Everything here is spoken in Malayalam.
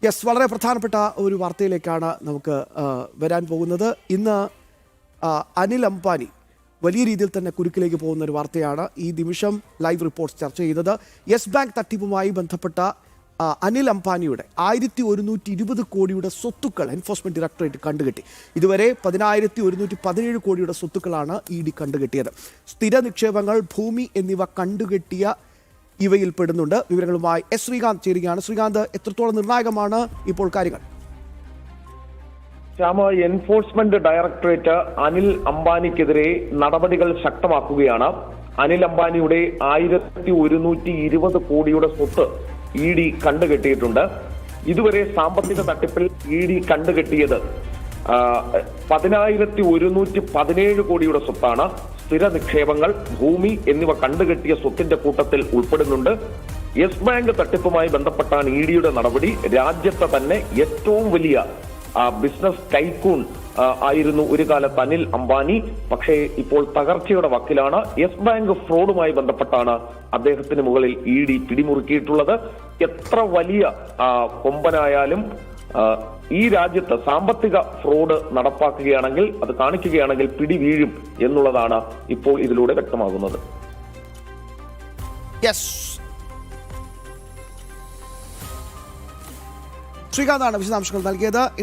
യെസ്, വളരെ പ്രധാനപ്പെട്ട ഒരു വാർത്തയിലേക്കാണ് നമുക്ക് വരാൻ പോകുന്നത്. ഇന്ന് അനിൽ അംബാനി വലിയ രീതിയിൽ തന്നെ കുരുക്കിലേക്ക് പോകുന്ന ഒരു വാർത്തയാണ് ഈ നിമിഷം ലൈവ് റിപ്പോർട്ട്സ് ചർച്ച ചെയ്തത്. യെസ് ബാങ്ക് തട്ടിപ്പുമായി ബന്ധപ്പെട്ട അനിൽ അംബാനിയുടെ 1120 കോടിയുടെ സ്വത്തുക്കൾ എൻഫോഴ്സ്മെന്റ് ഡയറക്ടറേറ്റ് കണ്ടുകെട്ടി. ഇതുവരെ 1117 കോടിയുടെ സ്വത്തുക്കളാണ് ED കണ്ടുകെട്ടിയത്. സ്ഥിര നിക്ഷേപങ്ങൾ, ഭൂമി എന്നിവ കണ്ടുകെട്ടിയ ഇവയിൽ പെടുന്നുണ്ട്. വിവരങ്ങളുമായി ശ്രീകാന്ത് ചേരുകയാണ്. ശ്രീകാന്ത്, എത്രത്തോളം നിർണായകമാണ് ഇപ്പോൾ കാര്യങ്ങൾ? എൻഫോഴ്സ്മെന്റ് ഡയറക്ടറേറ്റ് അനിൽ അംബാനിക്കെതിരെ നടപടികൾ ശക്തമാക്കുകയാണ്. അനിൽ അംബാനിയുടെ 1120 കോടിയുടെ സ്വത്ത് ED കണ്ടുകെട്ടിയിട്ടുണ്ട്. ഇതുവരെ സാമ്പത്തിക തട്ടിപ്പിൽ ED കണ്ടുകെട്ടിയത് 1117 കോടിയുടെ സ്വത്താണ്. സ്ഥിര നിക്ഷേപങ്ങൾ, ഭൂമി എന്നിവ കണ്ടുകെട്ടിയ സ്വത്തിന്റെ കൂട്ടത്തിൽ ഉൾപ്പെടുന്നുണ്ട്. യെസ് ബാങ്ക് തട്ടിപ്പുമായി ബന്ധപ്പെട്ടാണ് EDയുടെ നടപടി. രാജ്യത്തെ തന്നെ ഏറ്റവും വലിയ ബിസിനസ് ടൈക്കൂൺ ആയിരുന്നു ഒരു കാലത്ത് അനിൽ അംബാനി. പക്ഷേ ഇപ്പോൾ തകർച്ചയുടെ വക്കിലാണ്. യെസ് ബാങ്ക് ഫ്രോഡുമായി ബന്ധപ്പെട്ടാണ് അദ്ദേഹത്തിന് മുകളിൽ ED പിടിമുറുക്കിയിട്ടുള്ളത്. എത്ര വലിയ കൊമ്പനായാലും ഈ രാജ്യത്ത് സാമ്പത്തിക ഫ്രോഡ് നടപ്പാക്കുകയാണെങ്കിൽ, അത് കാണിക്കുകയാണെങ്കിൽ പിടി വീഴും എന്നുള്ളതാണ് ഇപ്പോൾ ഇതിലൂടെ വ്യക്തമാകുന്നത്. ശ്രീകാന്താണ് വിശദാംശങ്ങൾ നൽകിയത്.